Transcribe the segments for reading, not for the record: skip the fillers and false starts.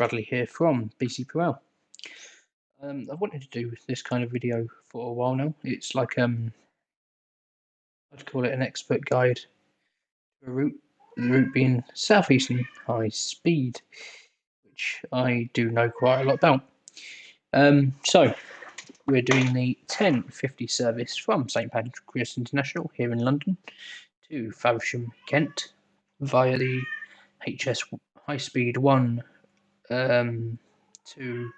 Bradley here from BCPL. I wanted to do this kind of video for a while now. It's like I'd call it an expert guide to a route. The route being Southeastern Highspeed, which I do know quite a lot about. So we're doing the 10:50 service from St Pancras International here in London to Faversham, Kent, via the HS Highspeed 1 to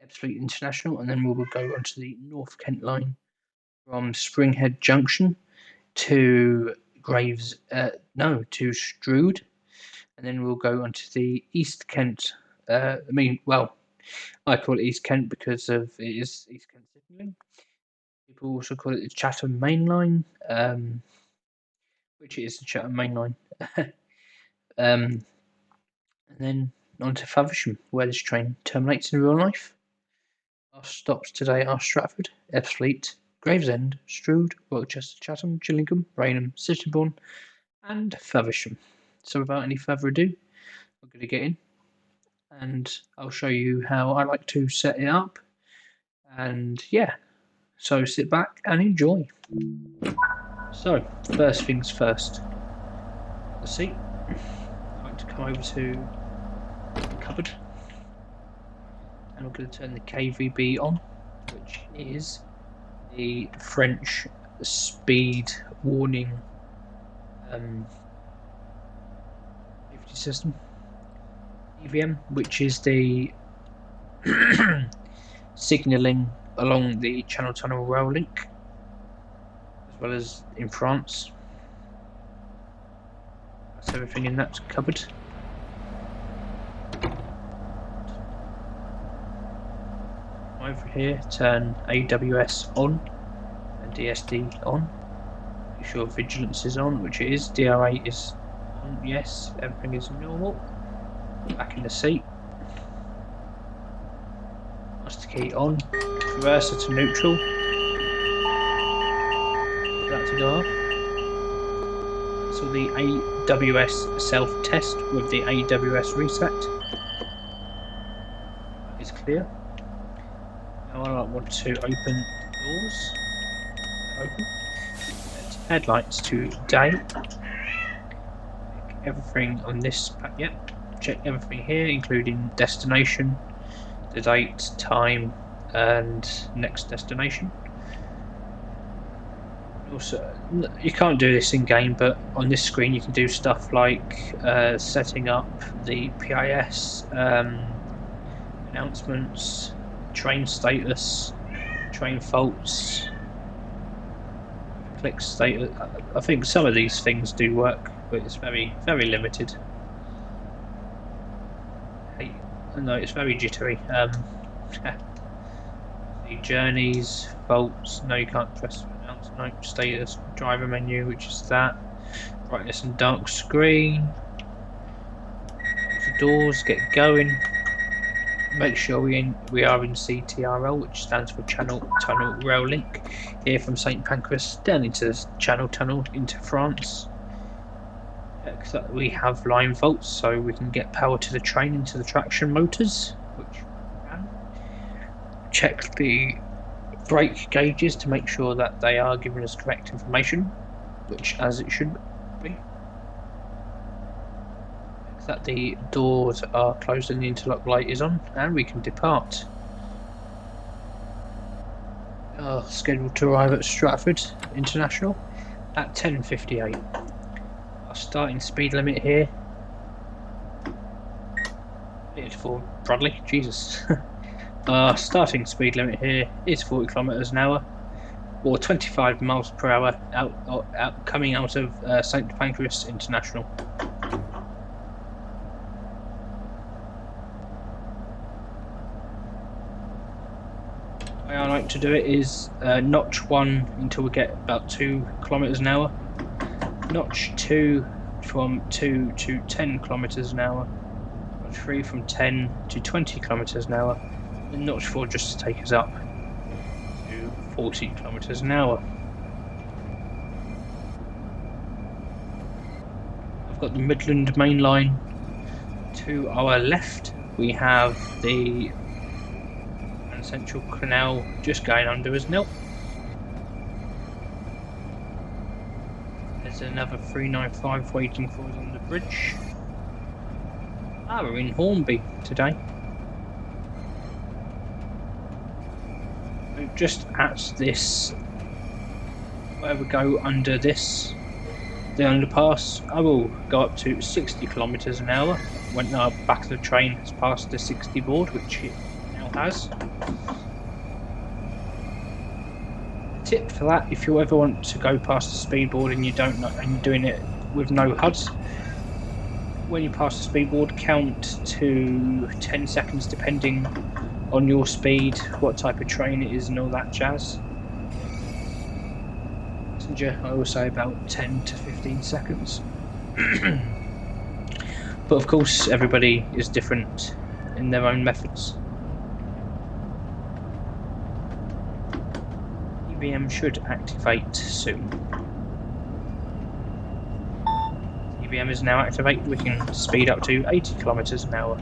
Ebbsfleet International, and then we will go onto the North Kent line from Springhead Junction to to Strood, and then we'll go onto the East Kent. I call it East Kent because it is East Kent signalling. People also call it the Chatham Main Line, which is the Chatham Main Line. And then on to Faversham, where this train terminates in real life. Our stops today are Stratford, Ebbsfleet, Gravesend, Strood, Rochester, Chatham, Gillingham, Rainham, Sittingbourne, and Faversham. So without any further ado, I'm going to get in and I'll show you how I like to set it up. And yeah, so sit back and enjoy. So, first things first, the seat. I like to come over to the cupboard and we're going to turn the KVB on, which is the French speed warning safety system. EVM, which is the signalling along the Channel Tunnel rail link, as well as in France. That's everything in that cupboard. Over here, turn AWS on and DSD on. Make sure vigilance is on, which it is. DRA is on, yes, everything is normal. Back in the seat. Master key on. Reverser to neutral. That to go off. So the AWS self-test with the AWS reset is clear. Now I want to open the doors. Open. Set headlights to day. Check everything on this pack. Yep. Check everything here, including destination, the date, time, and next destination. Also, you can't do this in game, but on this screen you can do stuff like setting up the PIS, announcements, train status, train faults, click status. I think some of these things do work, but it's very, very limited. No, it's very jittery. The journeys, faults, no, you can't press announce, no, status, driver menu, which is that, brightness and dark screen, the doors, get going, make sure we are in CTRL, which stands for Channel Tunnel Rail Link, here from St Pancras down into the Channel Tunnel into France. We have line faults, so we can get power to the train into the traction motors, which we can. Check the brake gauges to make sure that they are giving us correct information, which as it should be. That the doors are closed and the interlock light is on, and we can depart. Scheduled to arrive at Stratford International at 10:58. Our starting speed limit here is for Bradley, Jesus. Our starting speed limit here is 40 kilometers an hour, or 25 miles per hour coming out of St Pancras International. The way I like to do it is notch 1 until we get about 2 kilometers an hour. Notch 2 from 2 to 10 kilometers an hour, notch 3 from 10 to 20 kilometers an hour, and notch 4 just to take us up to 40 kilometers an hour. I've got the Midland Main Line to our left, we have the Central Canal just going under us now. There's another 395 waiting for us on the bridge. Ah, we're in Hornby today. We're just at this, where we go under this, the underpass. I will go up to 60 kilometers an hour when the back of the train has passed the 60 board, which it now has. Tip for that, if you ever want to go past the speed board and you don't know, and you're doing it with no HUDs, when you pass the speed board, count to 10 seconds depending on your speed, what type of train it is and all that jazz. Passenger, I will say about 10 to 15 seconds. But of course everybody is different in their own methods. TVM should activate soon. TVM is now activated. We can speed up to 80 kilometers an hour.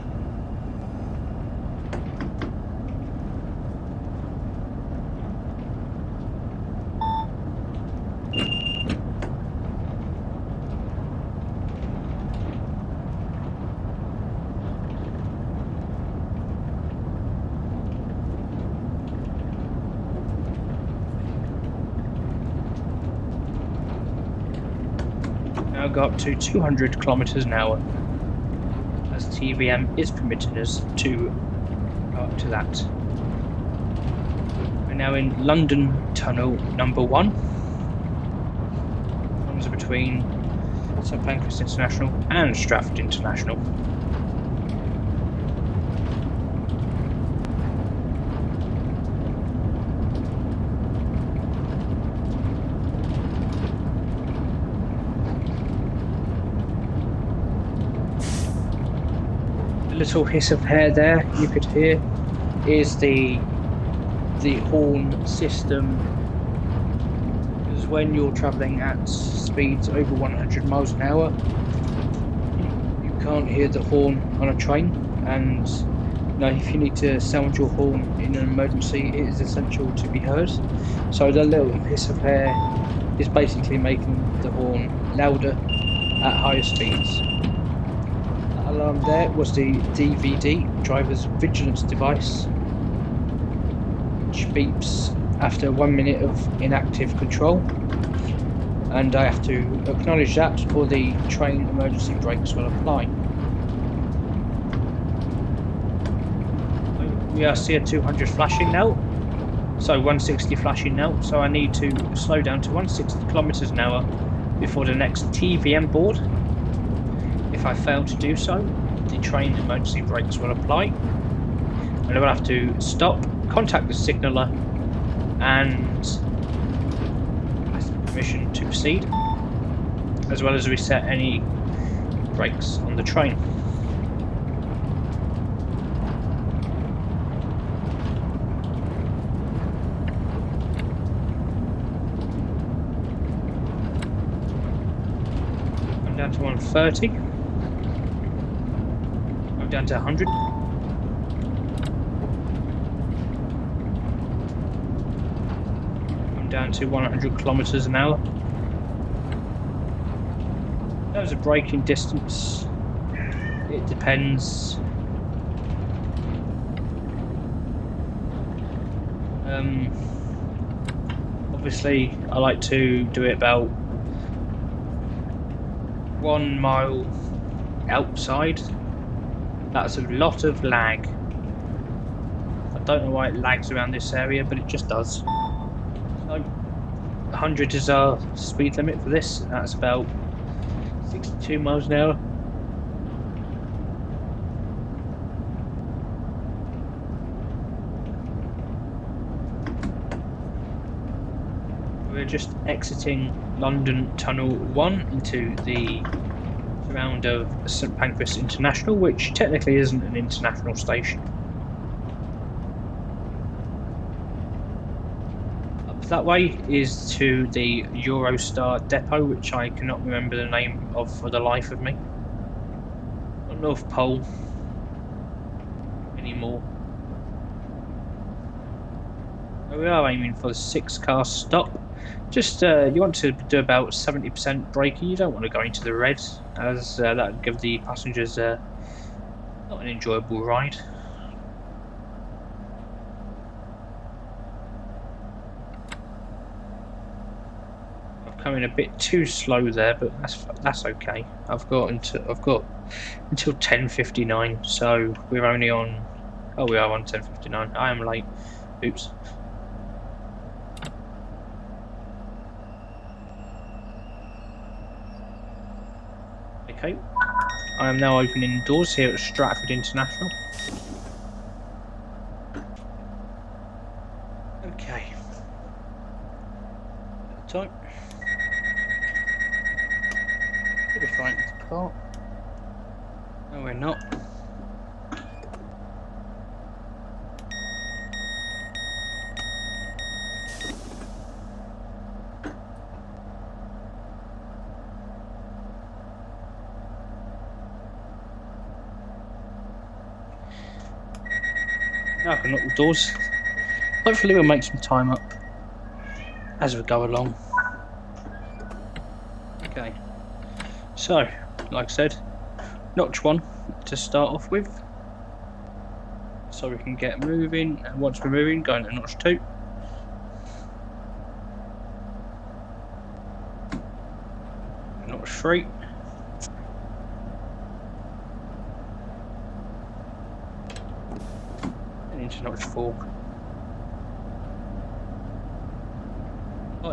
Now go up to 200 kilometers an hour, as TVM is permitting us to go up to that. We're now in London Tunnel number 1. Runs between St Pancras International and Stratford International. Little hiss of air there you could hear is the horn system, because when you're travelling at speeds over 100 miles an hour you can't hear the horn on a train, and if you need to sound your horn in an emergency, it is essential to be heard. So the little hiss of air is basically making the horn louder at higher speeds. Alarm there was the DVD, driver's vigilance device, which beeps after 1 minute of inactive control, and I have to acknowledge that, or the train emergency brakes will apply. We are CR 200 flashing now, so 160 flashing now, so I need to slow down to 160 kilometers an hour before the next TVM board. If I fail to do so, the train emergency brakes will apply, and I will have to stop, contact the signaller, and ask permission to proceed, as well as reset any brakes on the train. I'm down to 130. Down to 100. I'm down to 100 kilometers an hour. That was a braking distance. It depends. Obviously, I like to do it about 1 mile outside. That's a lot of lag. I don't know why it lags around this area, but it just does. So 100 is our speed limit for this. That's about 62 miles an hour. We're just exiting London Tunnel 1 into the surround of St Pancras International, which technically isn't an international station. Up that way is to the Eurostar depot, which I cannot remember the name of for the life of me. North Pole. anymore. We are aiming for the 6-car stop. Just you want to do about 70% braking. You don't want to go into the red, as that would give the passengers not an enjoyable ride. I've come in a bit too slow there, but that's okay. I've got until 10:59, so we're only on. Oh, we are on 10:59. I am late. Oops. Okay, I am now opening doors here at Stratford International. Okay. Time. Should be fine to depart. No, we're not. Now I can lock the doors. Hopefully we'll make some time up as we go along. Okay. So, like I said, notch 1 to start off with. So we can get moving, and once we're moving, go into notch 2. Notch 3. Into notch 4.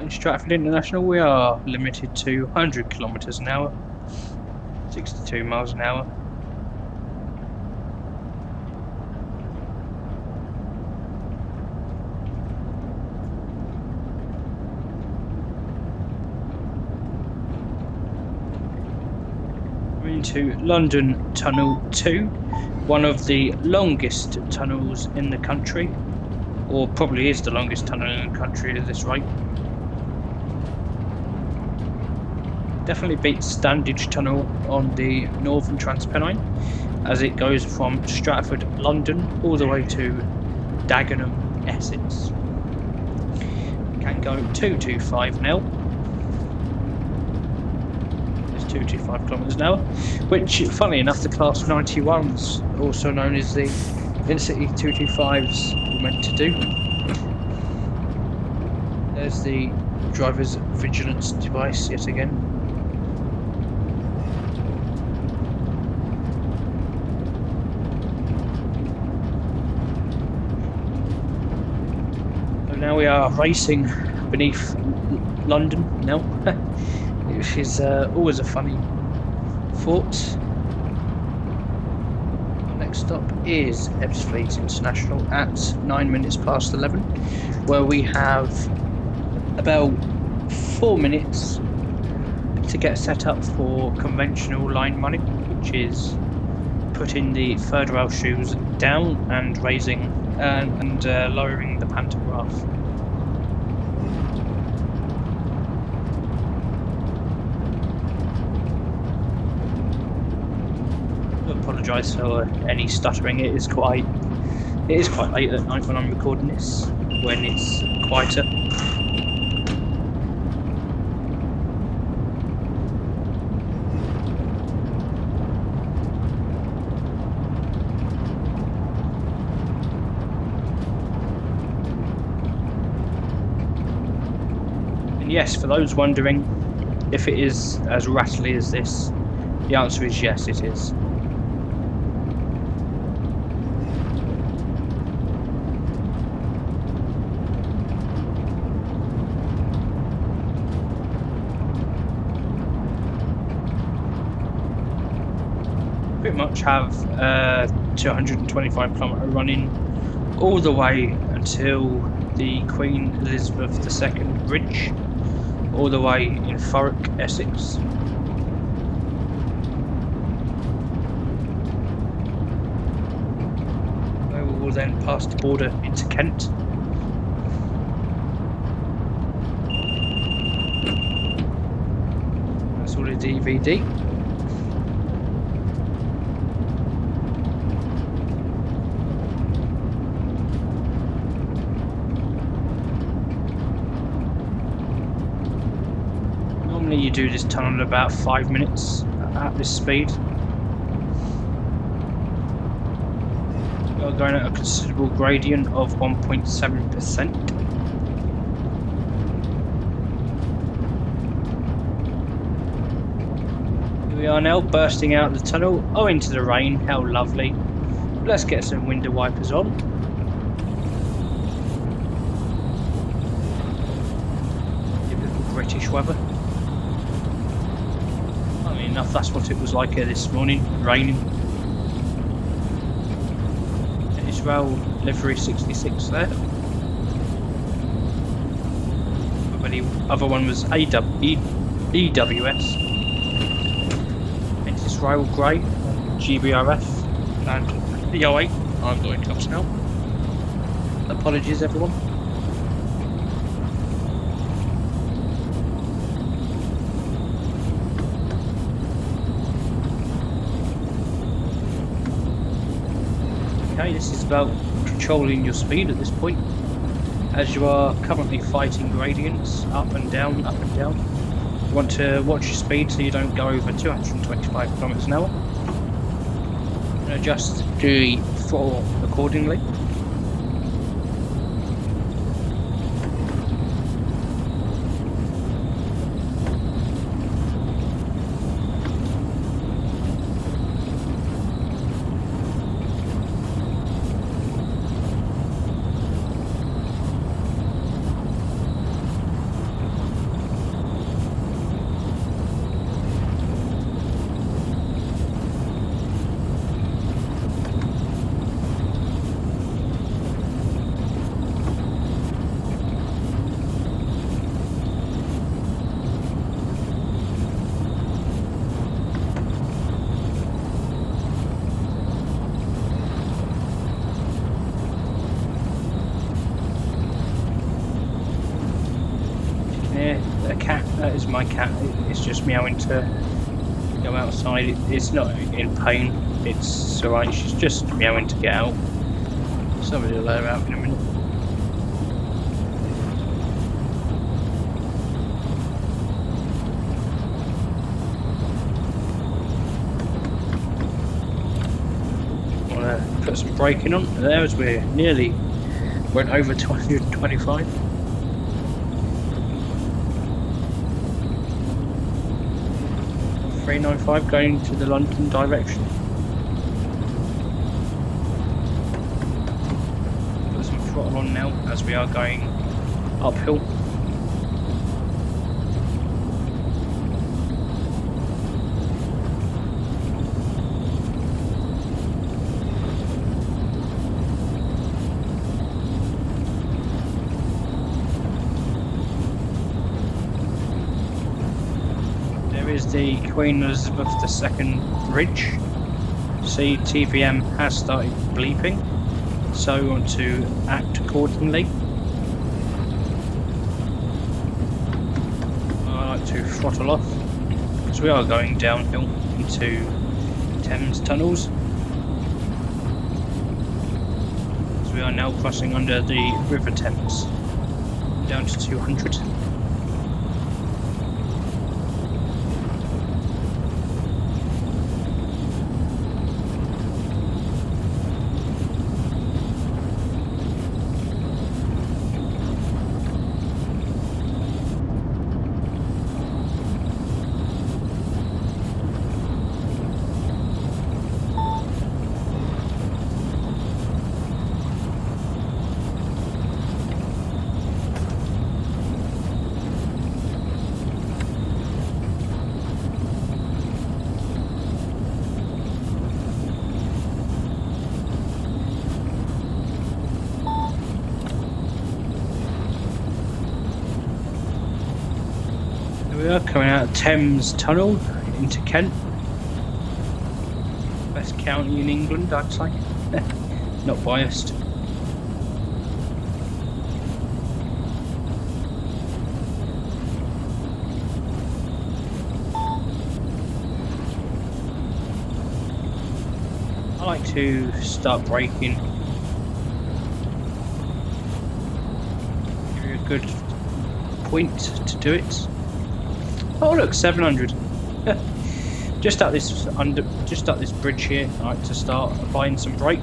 In Stratford International, we are limited to 100 kilometers an hour, 62 miles an hour. We're into London Tunnel 2. One of the longest tunnels in the country, or probably is the longest tunnel in the country at this rate. Definitely beats Standage Tunnel on the Northern Transpennine, as it goes from Stratford, London, all the way to Dagenham, Essex. It can go 225 now. 225 kilometers an hour, which, funnily enough, the Class 91s, also known as the Intercity 225s, were meant to do. There's the driver's vigilance device yet again. So now we are racing beneath London now. Which is always a funny thought. Our next stop is Highspeed International at 9 minutes past 11, where we have about 4 minutes to get set up for conventional line running, which is putting the third rail shoes down and raising and lowering the pantograph. Apologise for any stuttering. It is quite late at night when I'm recording this, when it's quieter. And yes, for those wondering if it is as rattly as this, the answer is yes, it is. Pretty much have 225 kilometre running all the way until the Queen Elizabeth II Bridge, all the way in Thurrock, Essex. Where we will then pass the border into Kent. That's all the DVD. Normally you do this tunnel in about 5 minutes at this speed. We are going at a considerable gradient of 1.7%. Here we are now, bursting out of the tunnel. Oh, into the rain, how lovely. Let's get some window wipers on. Typical British weather. Funnily enough, that's what it was like here this morning, raining. Israel livery 66 there. The other one was EWS. And Israel Grey, GBRF, and the 08. I'm going to now. Apologies, everyone. Okay, this is about controlling your speed at this point, as you are currently fighting gradients up and down, up and down. You want to watch your speed so you don't go over 225 km an hour. And adjust the throttle accordingly. A cat, that is my cat. It's just meowing to go outside. It's not in pain, it's alright, she's just meowing to get out. Somebody will let her out in a minute. Put some braking on there as we nearly went over 225. .395 going to the London direction. Put some throttle on now as we are going uphill. Is the Queen Elizabeth II bridge. See, TVM has started bleeping, so we want to act accordingly. I like to throttle off because we are going downhill into Thames tunnels. So we are now crossing under the River Thames down to 200. We are coming out of Thames Tunnel into Kent. Best county in England, I'd say. Not biased. I like to start braking. Give you a good point to do it. Oh look, 700. Just up this bridge here. I like to start applying some brake.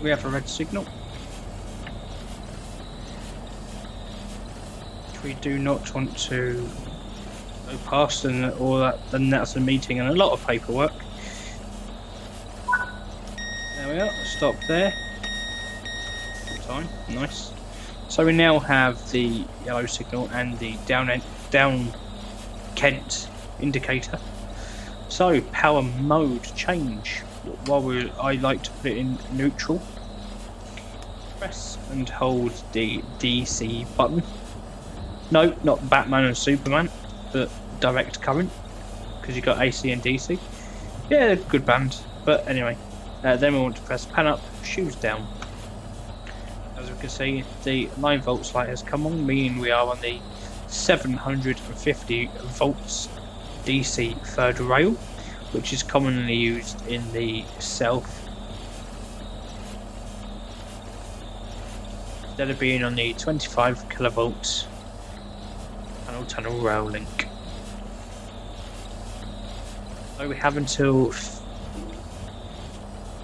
We have a red signal, which we do not want to go past, and all that. Then that's a meeting and a lot of paperwork. There we are. Stop there. Good time. Nice. So we now have the yellow signal and the down Kent indicator. So power mode change. I like to put it in neutral. Press and hold the DC button. No, not Batman and Superman, but direct current, because you got AC and DC. Yeah, good band. But anyway, then we want to press pan up, shoes down. As we can see, the 9 volts light has come on, meaning we are on the 750 volts DC third rail, which is commonly used in the south, instead of being on the 25 kilovolts tunnel rail link. So we have until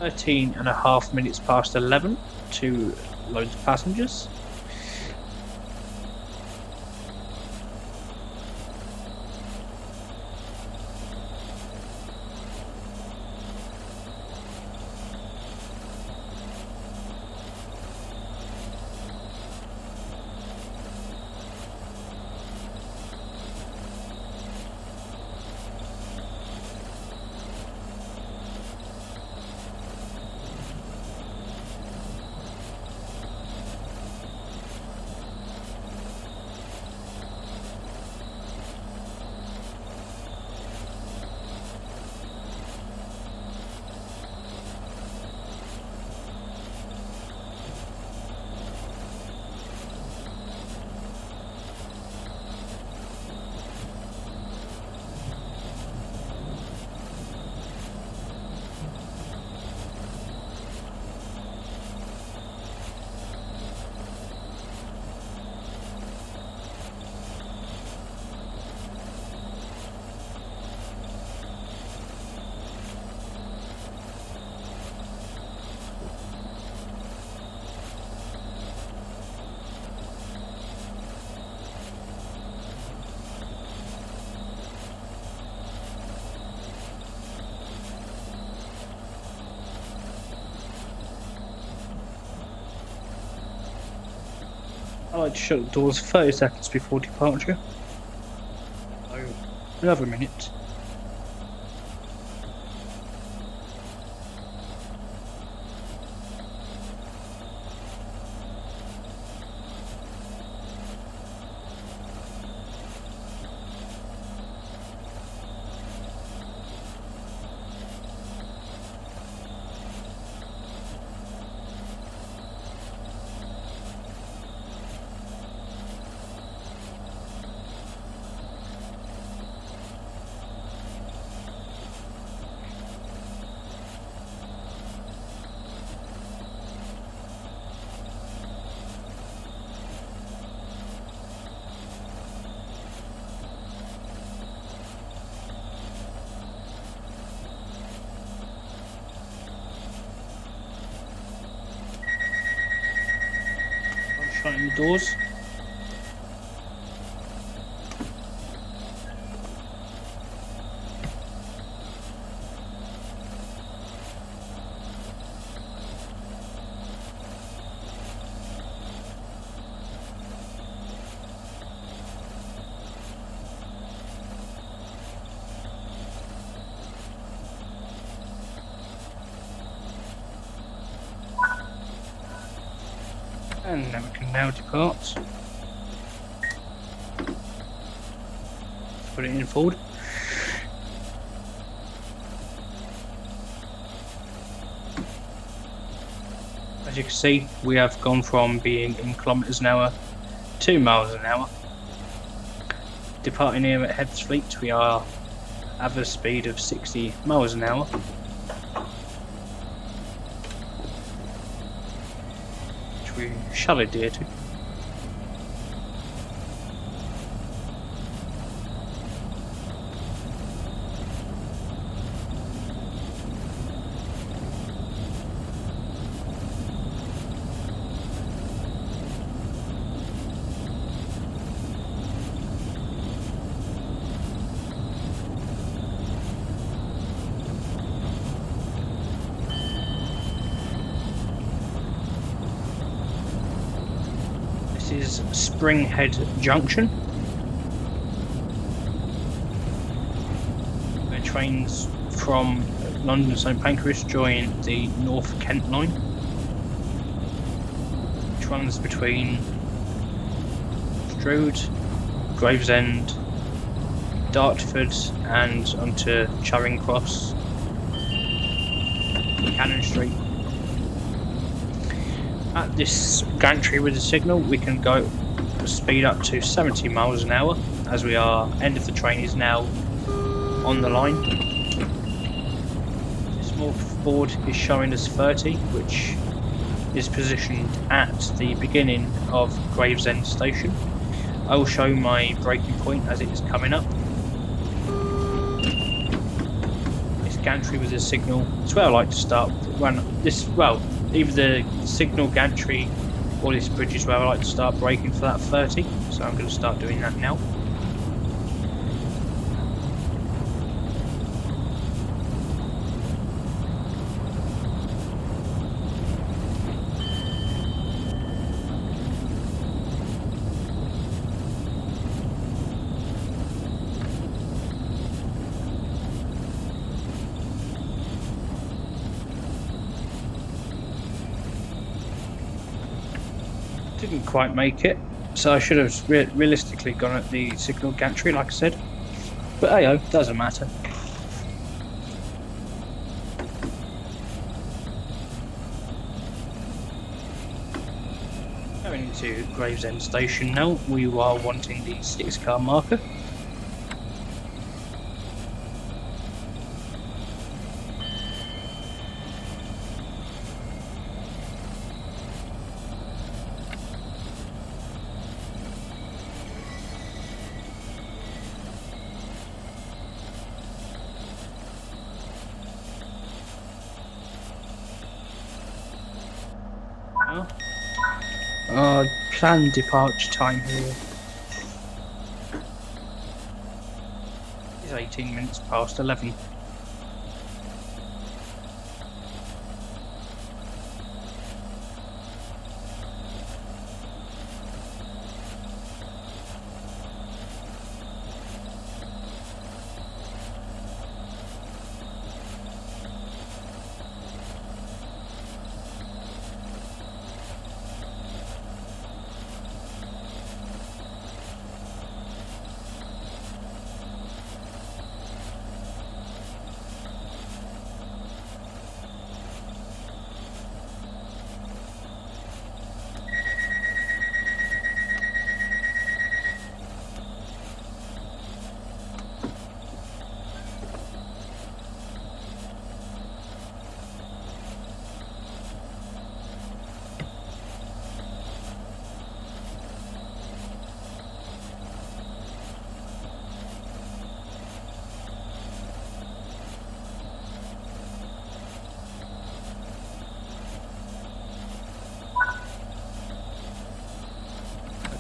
13.5 minutes past 11 to load the passengers. I like to shut the doors 30 seconds before departure. So, another minute. Shutting the doors. And then we can now depart. put it in forward. As you can see, we have gone from being in kilometres an hour to miles an hour. Departing here at Highspeed, we are at a speed of 60 miles an hour. Which we shall adhere to. This is Springhead Junction, where trains from London St Pancras join the North Kent line, which runs between Strood, Gravesend, Dartford and onto Charing Cross, Cannon Street. At this gantry with the signal, we can go speed up to 70 miles an hour, as we are end of the train is now on the line. This small board is showing us 30, which is positioned at the beginning of Gravesend station. I will show my braking point as it is coming up. This gantry with the signal, it's where I like to start run this, well, either the signal gantry or this bridge is where I like to start braking for that 30, so I'm going to start doing that now. Didn't quite make it, so I should have realistically gone at the signal gantry like I said, but hey, doesn't matter. Going into Gravesend station now, we are wanting the 6-car marker. Planned departure time here is 18 minutes past 11.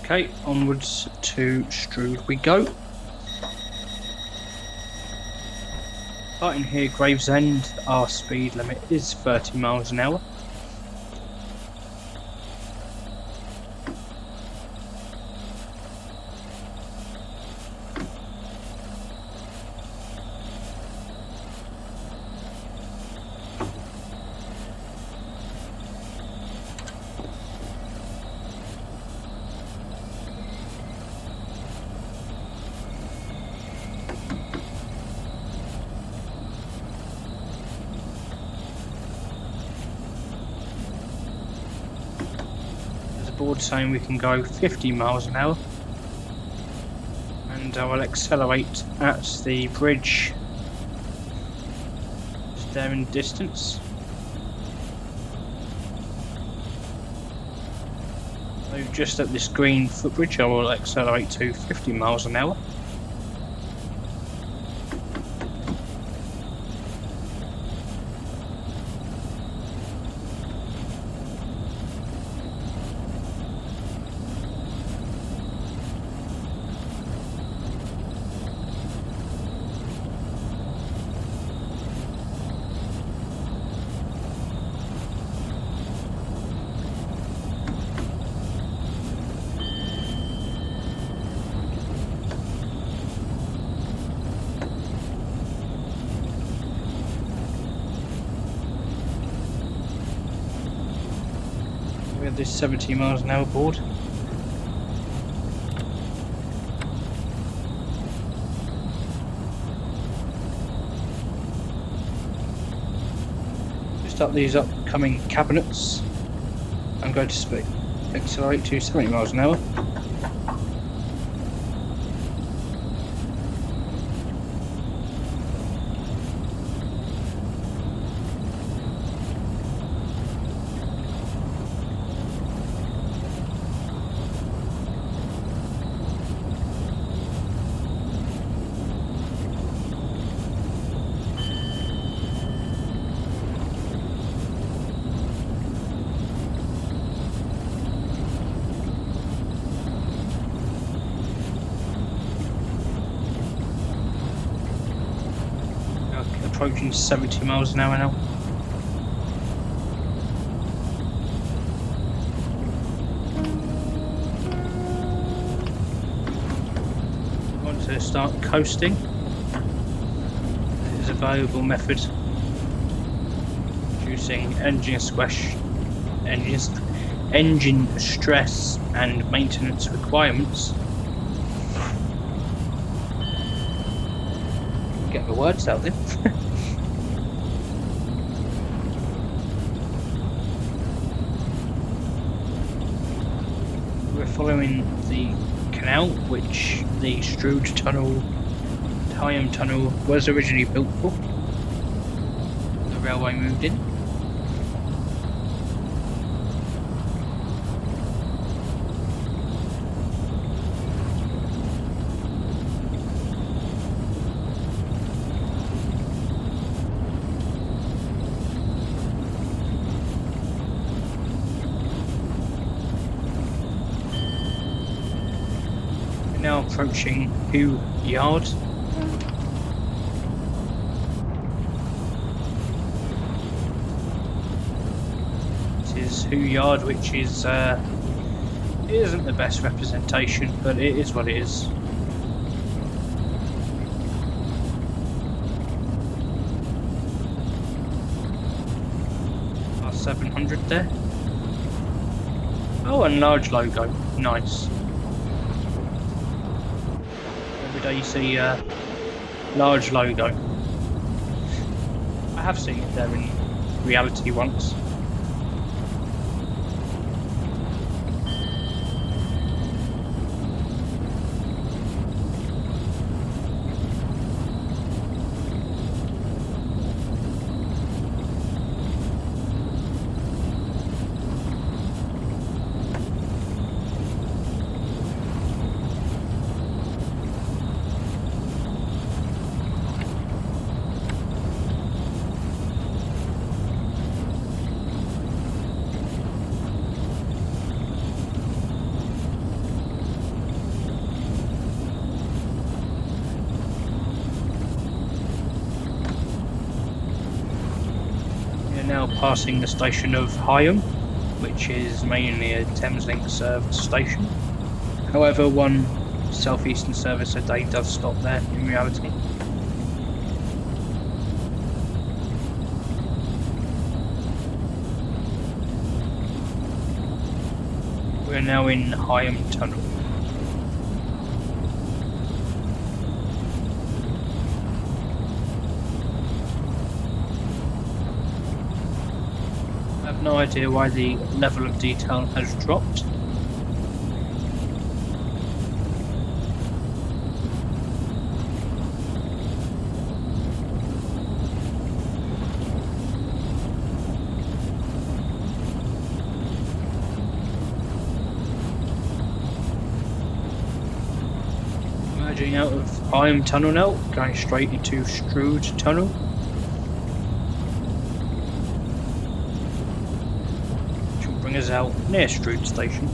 Okay, onwards to Strood we go. Starting here, Gravesend, our speed limit is 30 miles an hour. board saying we can go 50 miles an hour, and I will accelerate at the bridge just there in the distance. So just at this green footbridge I will accelerate to 50 miles an hour. We have this 70 miles an hour board. Just up these upcoming cabinets, I'm going to accelerate to 70 miles an hour. Approaching 70 miles an hour now. I want to start coasting. This is a valuable method reducing engine stress and maintenance requirements. Get my words out there. We're following the canal which the Strood Tunnel, Higham Tunnel was originally built for. The railway moved in. Now approaching Hoo Yard. This is Hoo Yard, which is isn't the best representation, but it is what it is. Our 700 there. Oh, and large logo, nice. You see a large logo. I have seen it there in reality once. Now passing the station of Higham, which is mainly a Thameslink served station. However, one Southeastern service a day does stop there in reality. We're now in Higham Tunnel. I have no idea why the level of detail has dropped. Merging out of Higham Tunnel now, going straight into Strood Tunnel. Which will bring us out near Strood Station.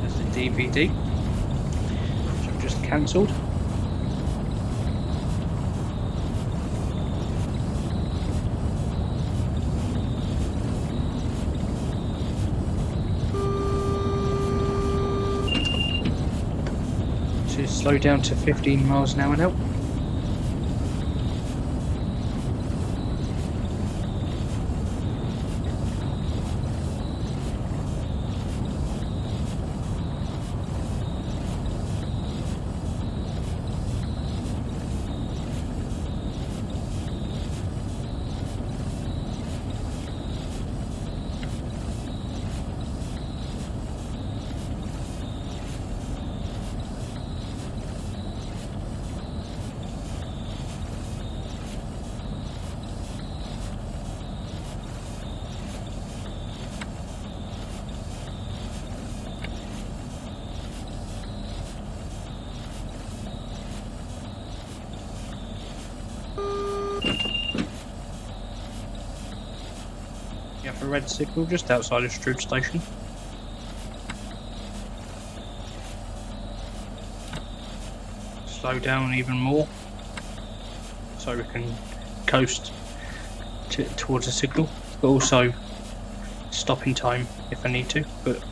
There's the DVD, which I've just cancelled. Slow down to 15 miles an hour now. You have a red signal just outside of Strood Station. Slow down even more so we can coast towards the signal, but also stop in time if I need to, but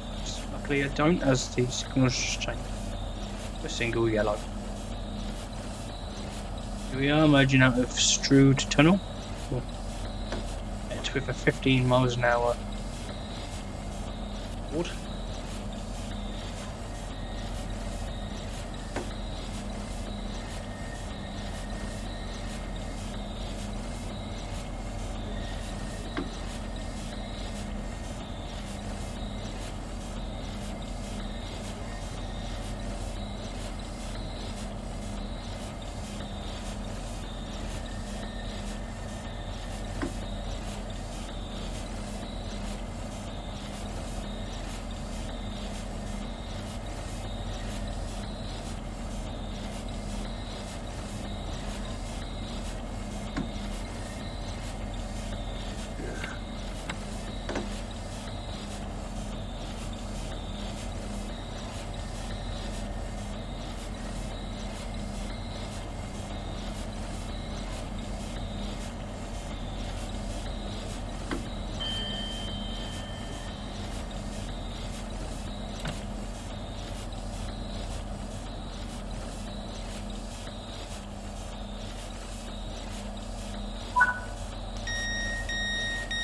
luckily I don't, as the signal's just changed. A single yellow. Here we are, merging out of Strood Tunnel. It's with a 15 miles an hour board.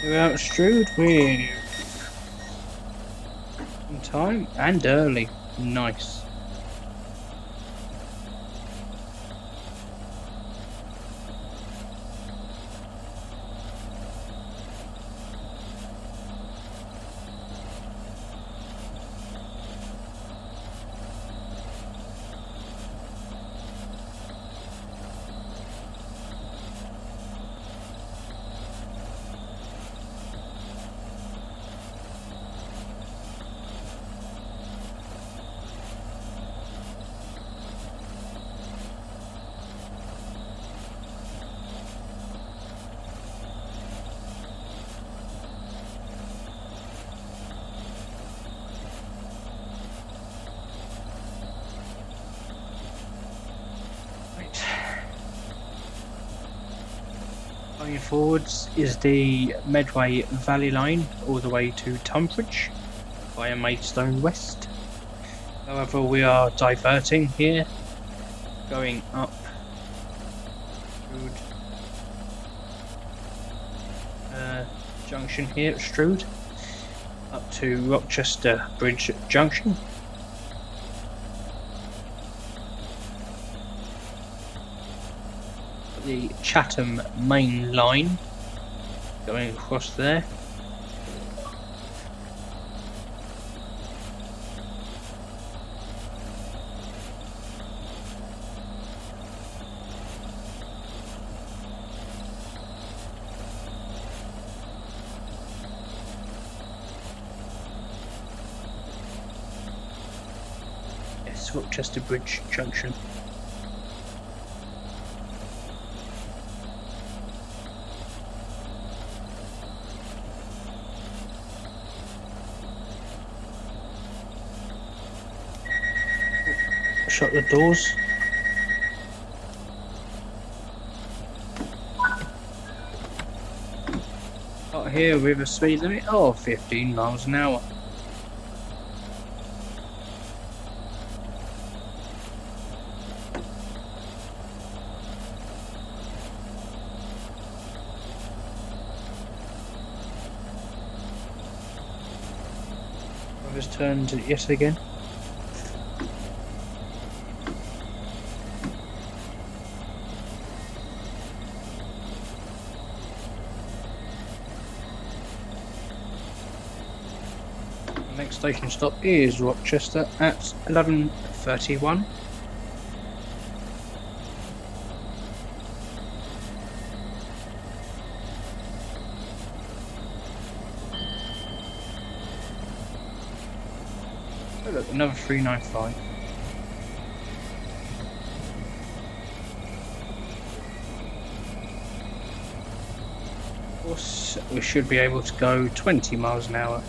We're out Strood with on time and early. Nice. Going forwards is the Medway Valley line all the way to Tunbridge via Maidstone West. However, we are diverting here, going up Strood Junction here at Strood, up to Rochester Bridge Junction. The Chatham main line going across there. to Rochester Bridge Junction. Shut the doors. Got here with a speed limit of 15 miles an hour. I've just turned yet again. Next station stop is Rochester at 11:31. Oh look, another 395. Of course, we should be able to go 20 miles an hour.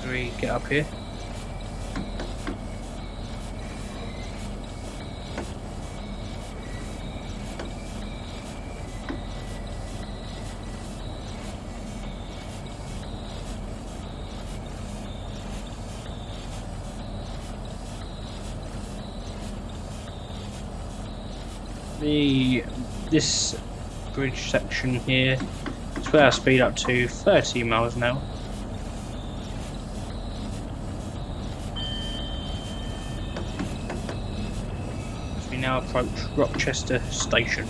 We get up here. This bridge section here is where I speed up to 30 miles an hour. We now approach Rochester Station.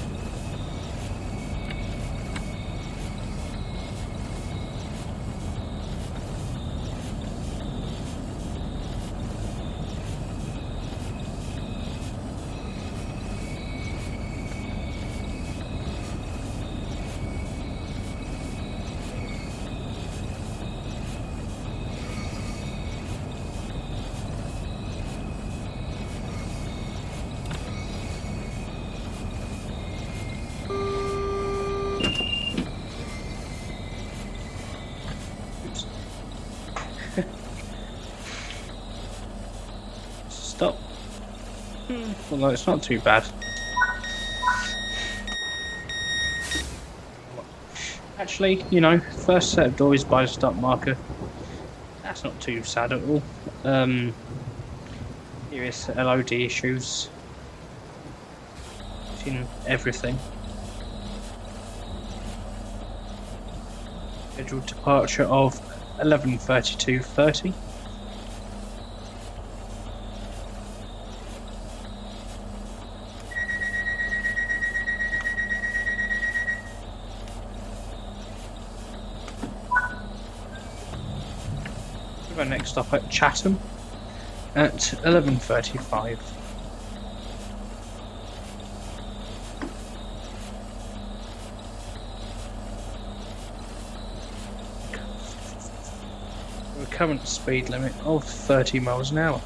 Stop. Although it's not too bad. Actually, you know, first set of doors by the stop marker. That's not too sad at all. Here is LOD issues. In everything. Scheduled departure of 11:32:30. Our next stop at Chatham at 11:35. With a current speed limit of 30 miles an hour.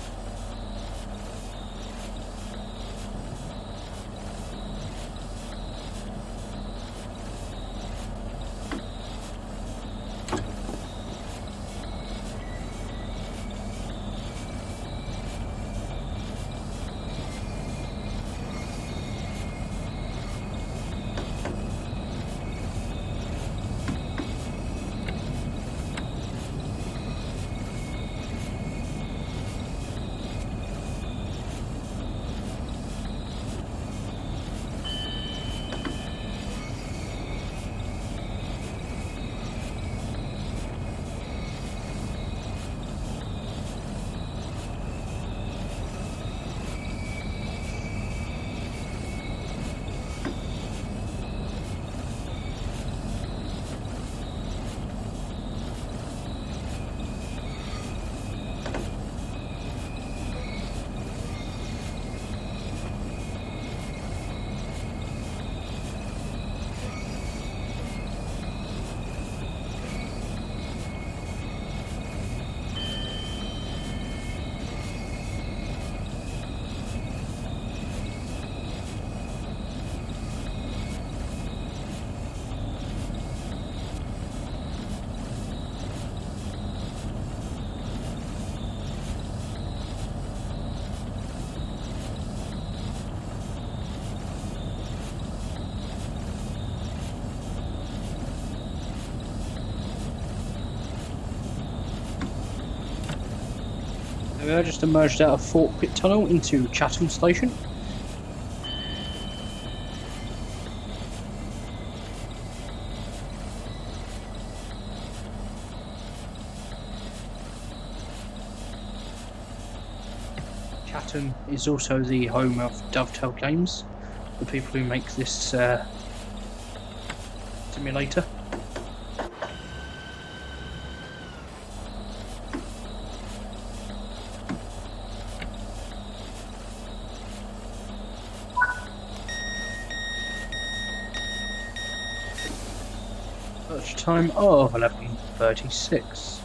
I just emerged out of Fort Pitt Tunnel into Chatham Station. Chatham is also the home of Dovetail Games, the people who make this simulator. Search time of 11:36.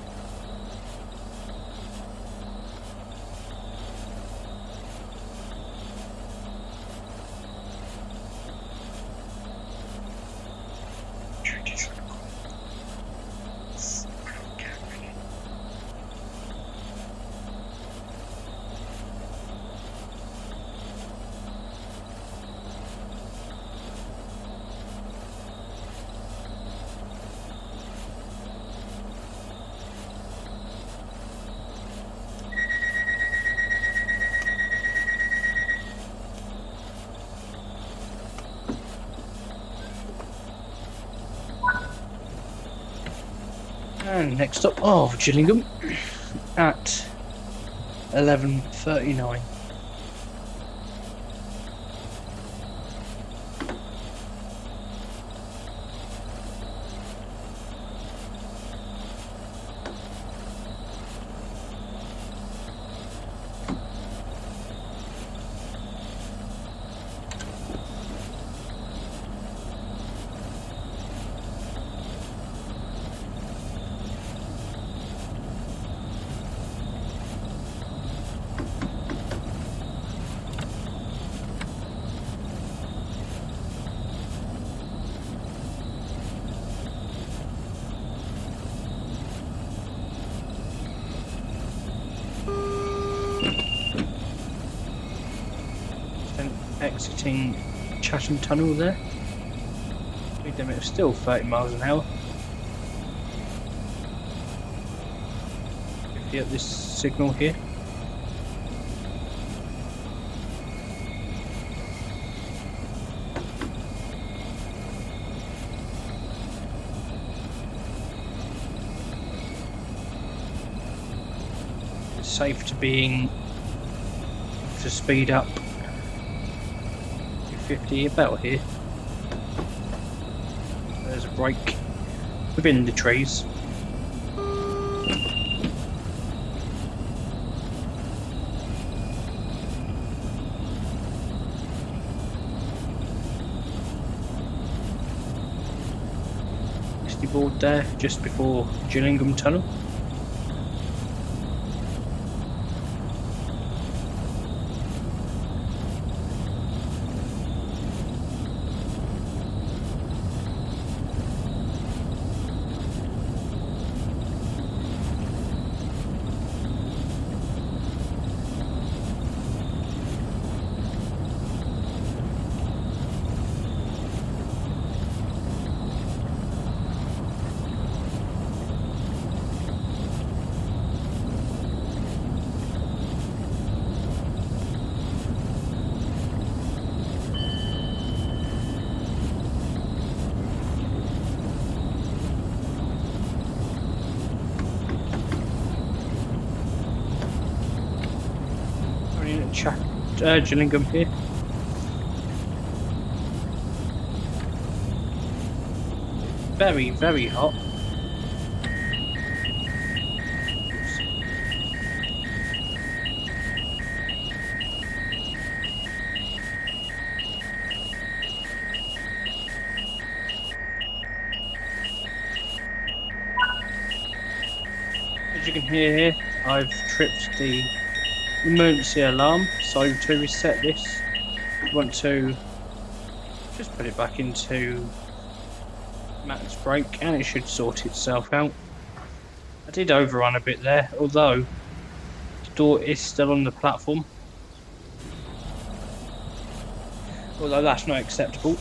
And next up, Gillingham at 11:39. Exiting Chatham Tunnel there. Speed limit is still 30 miles an hour. 50 at this signal here. It's safe to speed up 50 about here. There's a break within the trees. Misty board there just before Gillingham Tunnel. Gillingham here. Very, very hot. As you can hear here, I've tripped the emergency alarm, so to reset this, you want to just put it back into max brake and it should sort itself out. I did overrun a bit there, although the door is still on the platform, although that's not acceptable.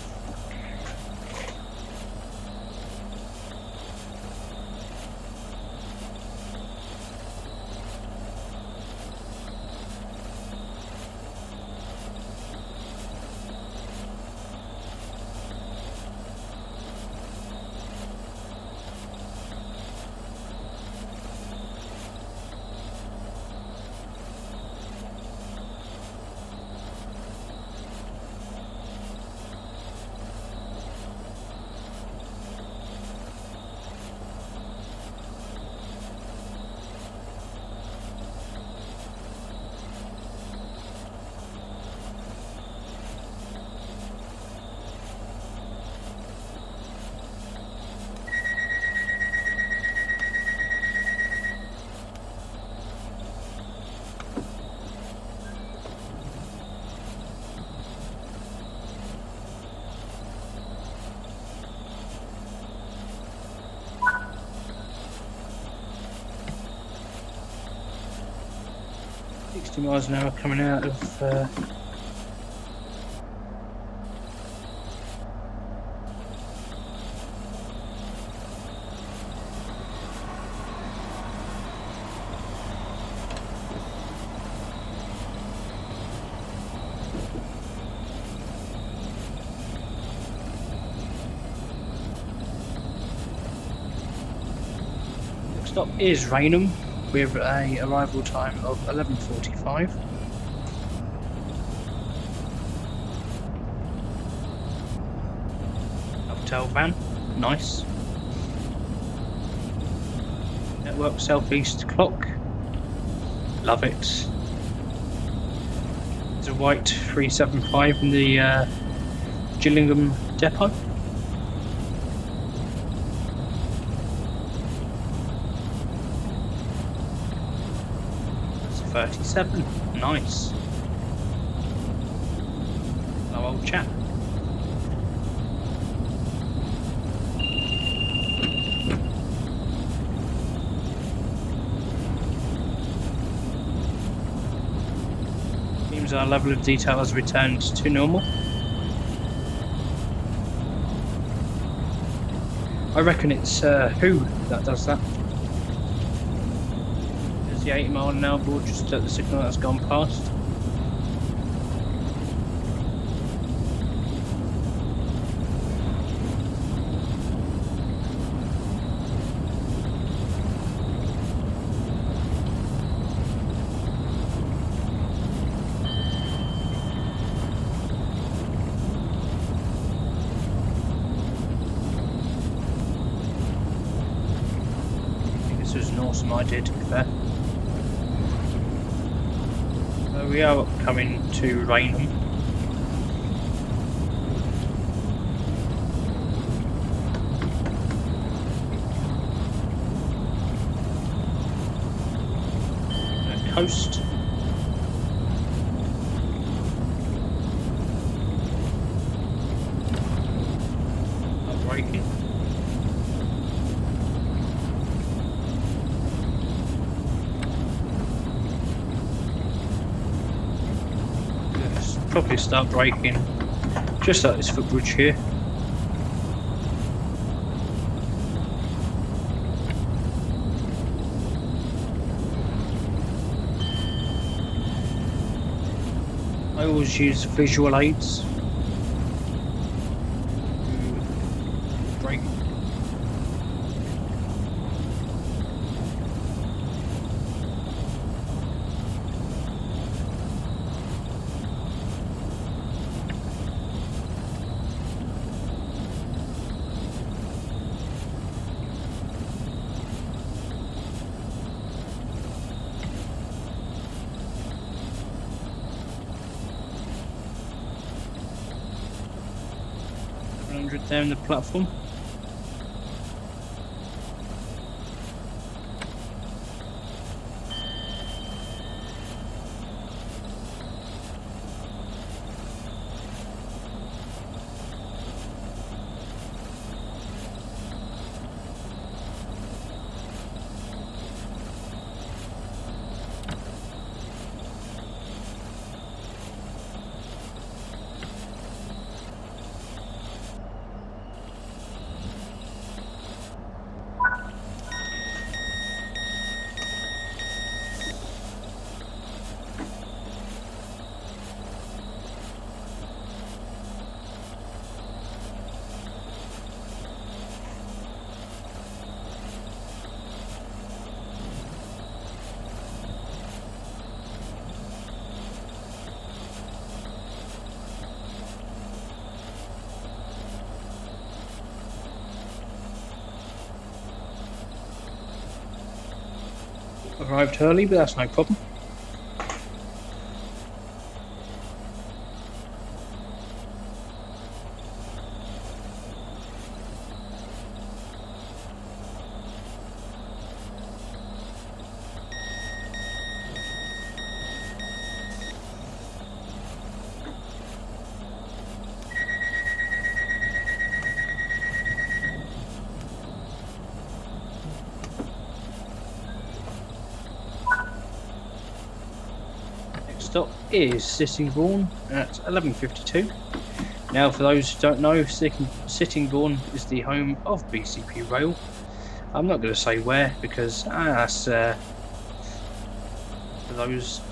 60 miles an hour coming out of next stop is Rainham with a arrival time of 11:45. Uptail van, nice. Network southeast clock, love it. There's a white 375 in the Gillingham depot. That's a 37, nice. Hello, old chap. Seems our level of detail has returned to normal. I reckon it's who that does that. There's the 80 mile an hour board just at the signal that's gone past. This was an awesome idea, to be fair. So we are coming to Rainham. Coast. Not braking. Probably start braking just like this footbridge here. I always use visual aids to brake. There in the platform. Arrived early, but that's no problem. stop is Sittingbourne at 11:52. Now, for those who don't know, Sittingbourne is the home of BCP Rail. I'm not going to say where because that's for those on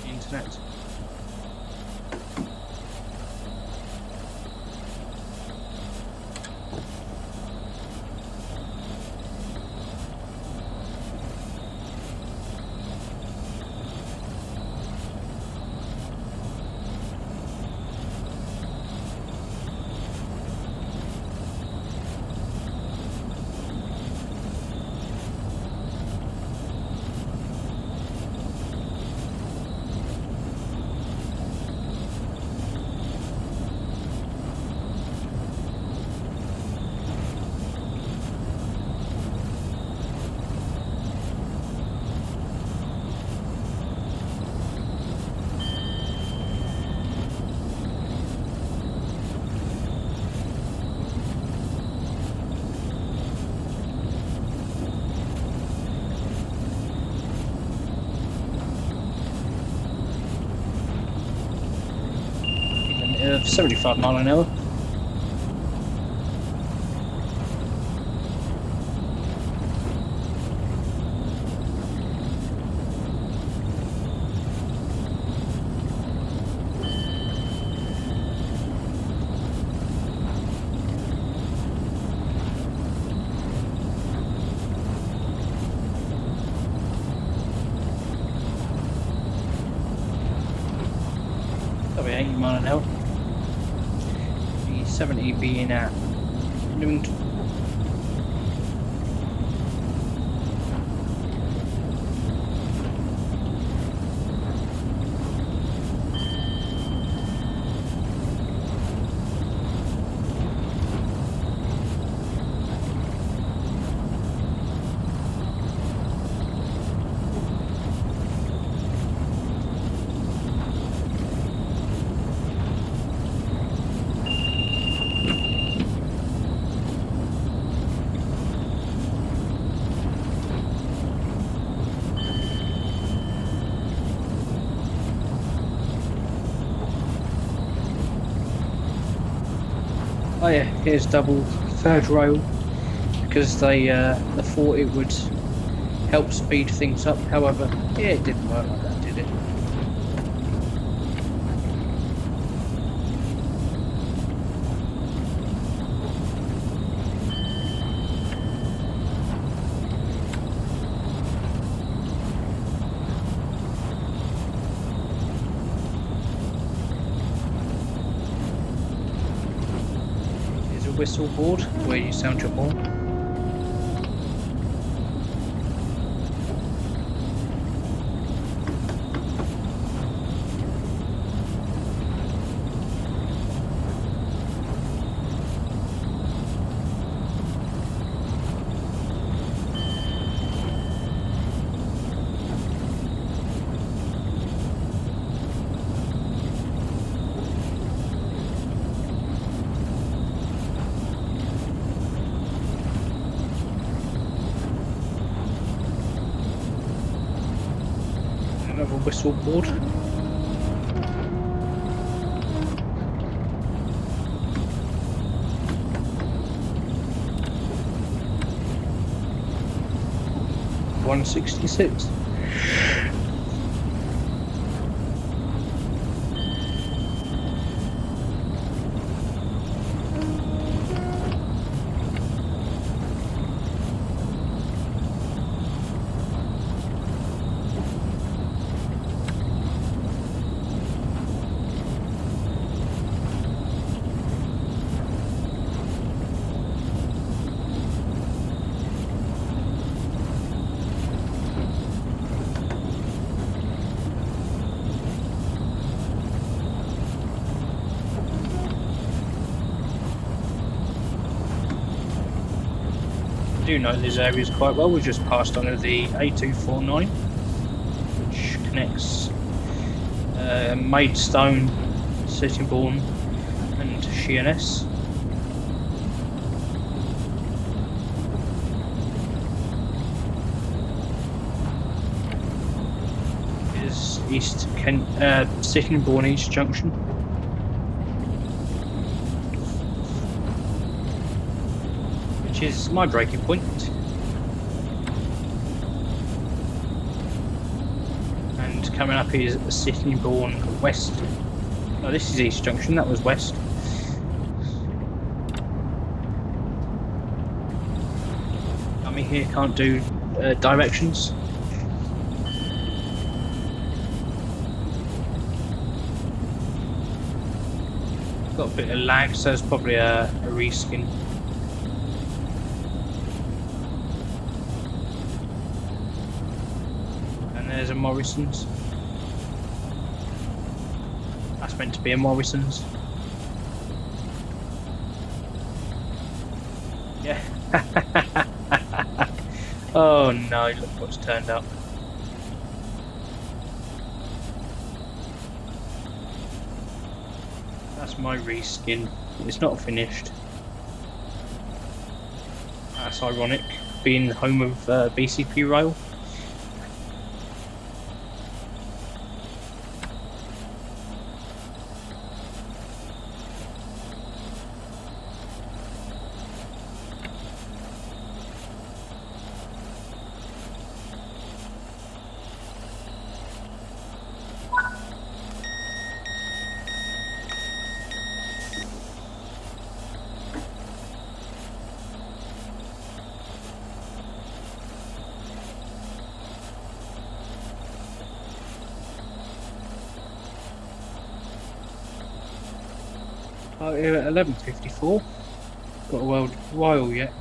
the internet. Of 75 miles an hour. That'll be 80 miles an hour. 70 being at Newington. Oh yeah, here's double third rail because they thought it would help speed things up. However, yeah, it didn't work like that, did it? Whistle board where you sound your horn. Another whistle board. $166. I do know these areas quite well. We just passed under the A249, which connects Maidstone, Sittingbourne, and Sheerness. East Kent, Sittingbourne East Junction. Which is my breaking point. And coming up is Sittingbourne West. Oh, this is East Junction, that was West. Dummy here can't do directions. Got a bit of lag, so it's probably a reskin. And there's a Morrison's. That's meant to be a Morrison's. Yeah. Oh no, look what's turned up. That's my reskin. It's not finished. That's ironic, being home of BCP Rail. Oh, here at 11:54. Got a while yet.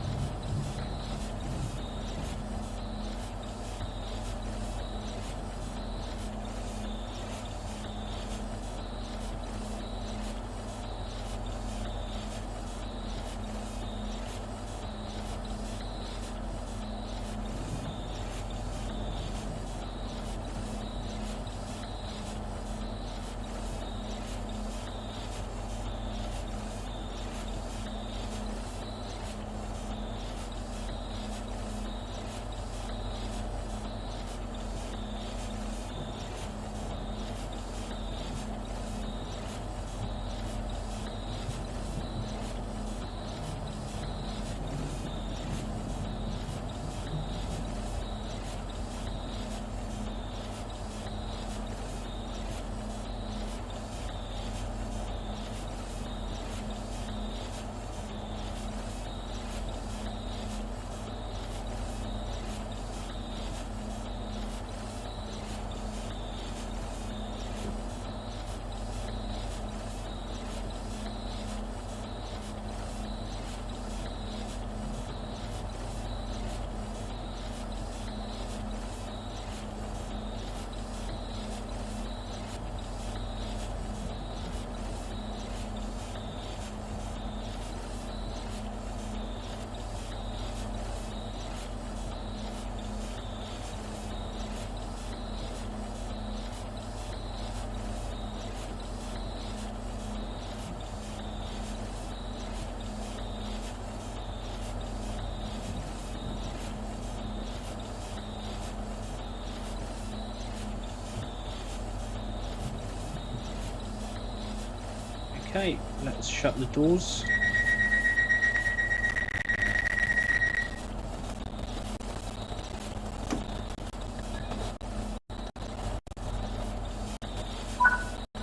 Okay, let's shut the doors.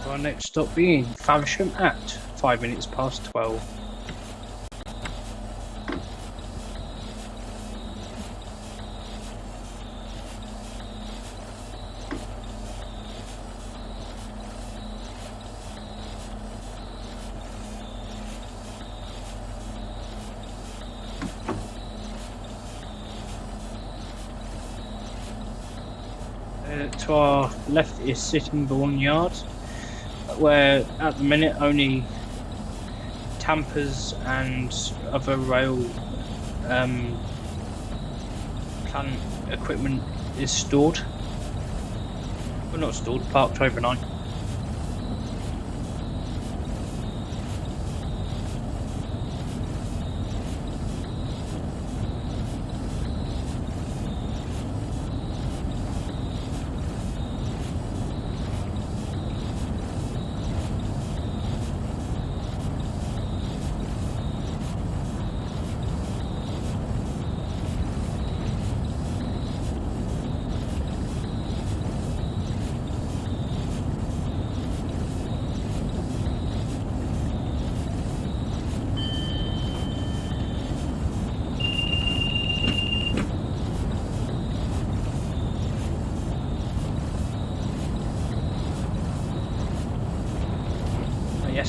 Our next stop being Faversham at 5 minutes past 12. To our left is Sittingbourne Yard, where at the minute only tampers and other rail plant equipment is stored. Well, not stored, parked overnight.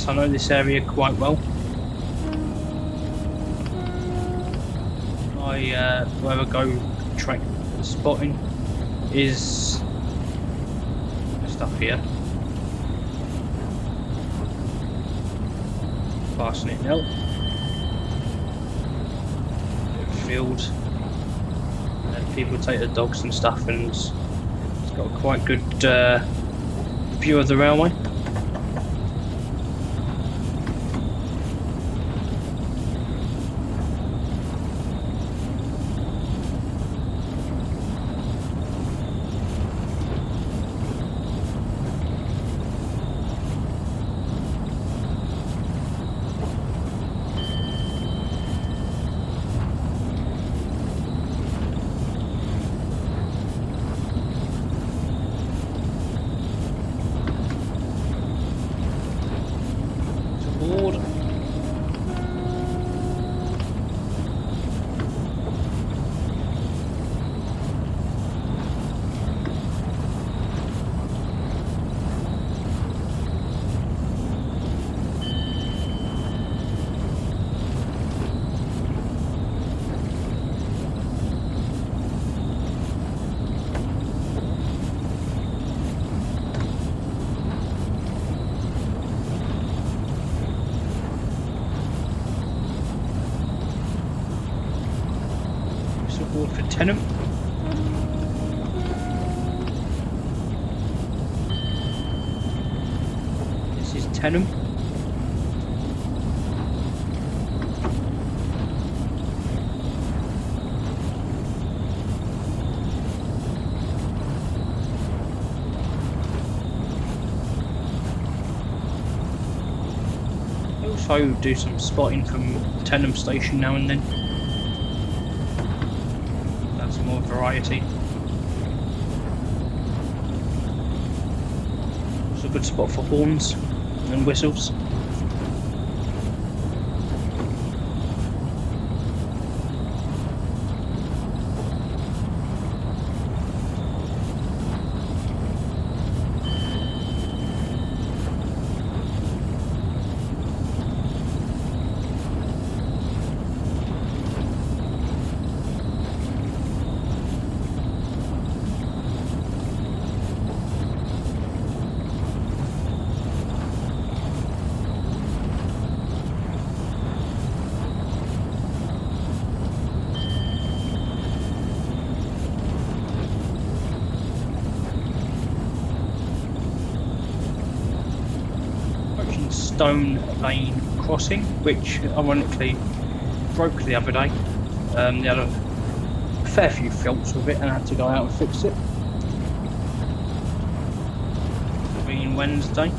Yes, I know this area quite well. Where I go track spotting is just up here. Passing it now. Field. And people take the dogs and stuff, and it's got a quite good view of the railway. Board for Tenham. This is Tenham. I also do some spotting from Tenham station now and then. More variety. It's a good spot for horns and whistles. Stone Lane crossing, which ironically broke the other day. They had a fair few faults with it and I had to go out and fix it. Being Wednesday.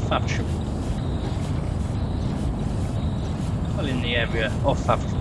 Faversham. Well, in the area of Faversham.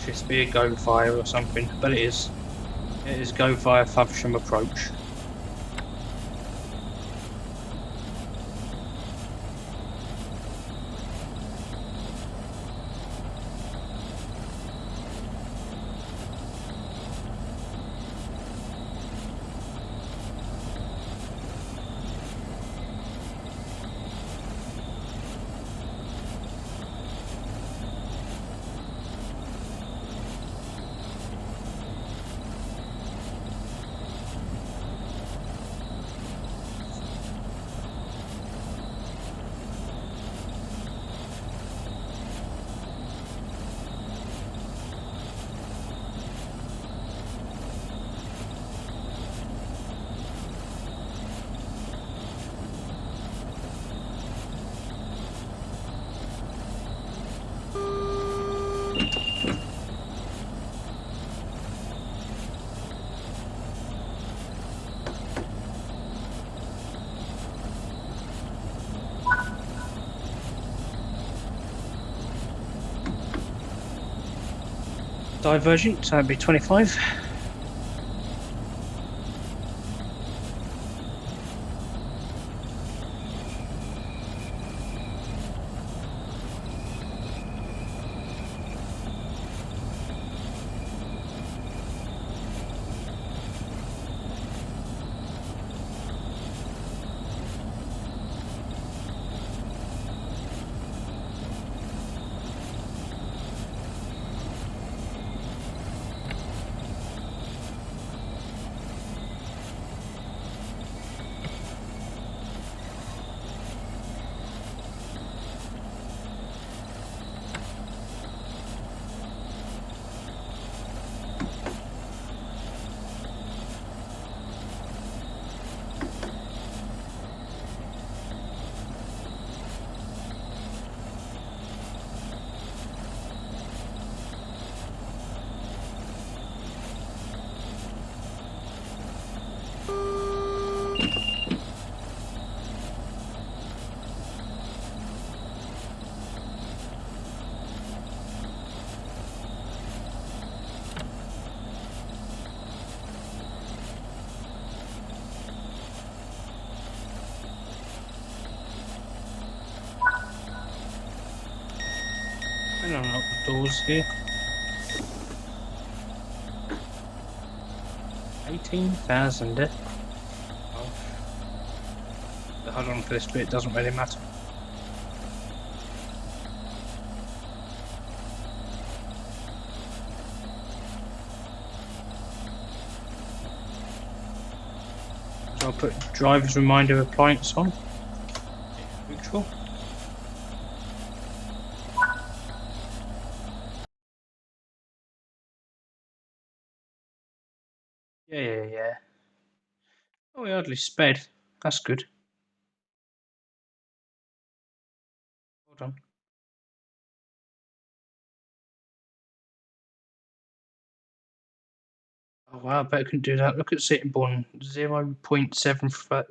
This be a go via or something, but it is go via Faversham approach. divergent, so that'd be 25. And unlock the doors here. 18,000. Oh. Hold on for this bit, doesn't really matter. So I'll put driver's reminder appliance on. Neutral. Yeah. Oh, we hardly sped. That's good. Hold on. Oh wow, I bet I couldn't do that. Look at Sittingbourne, 0.730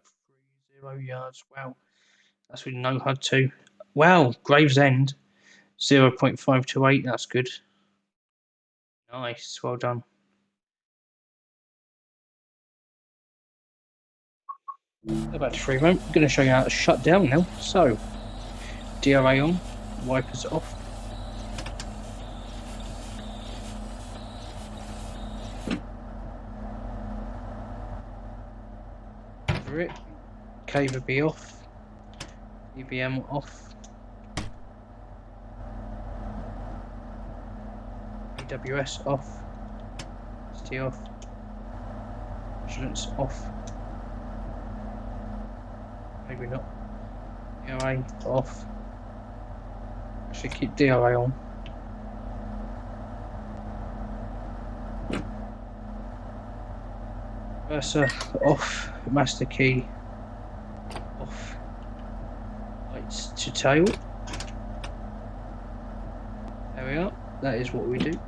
yards. Wow, that's with no HUD too. Wow, Gravesend, 0.528. That's good. Nice, well done. Go back to free roam. I'm going to show you how to shut down now. So, DRA on, wipers off. Over it. Caver B off. EBM off. AWS off. ST off. Vigilance off. Maybe not. DRA off. Actually keep DRA on. Cursor off. Master key off. Lights to tail. There we are. That is what we do.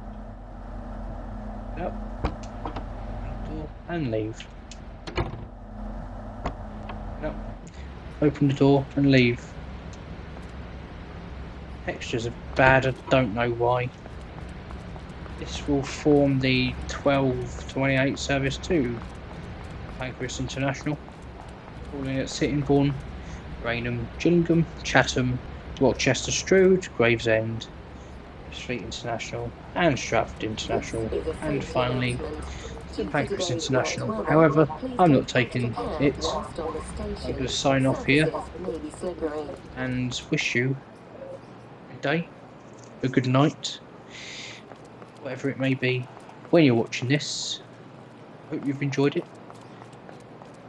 Yep. Door and leave. Yep. Open the door and leave. Textures are bad, I don't know why. This will form the 1228 service to Pancras International, calling at Sittingbourne, Rainham, Gillingham, Chatham, Rochester Strood, Gravesend, Fleet International and Stratford International, and finally Pancras International. However, I'm not taking it. I'm going to sign off here and wish you a good day, a good night, whatever it may be when you're watching this. Hope you've enjoyed it.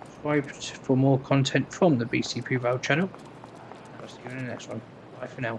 Subscribe for more content from the BCP Rail channel. I'll see you in the next one. Bye for now.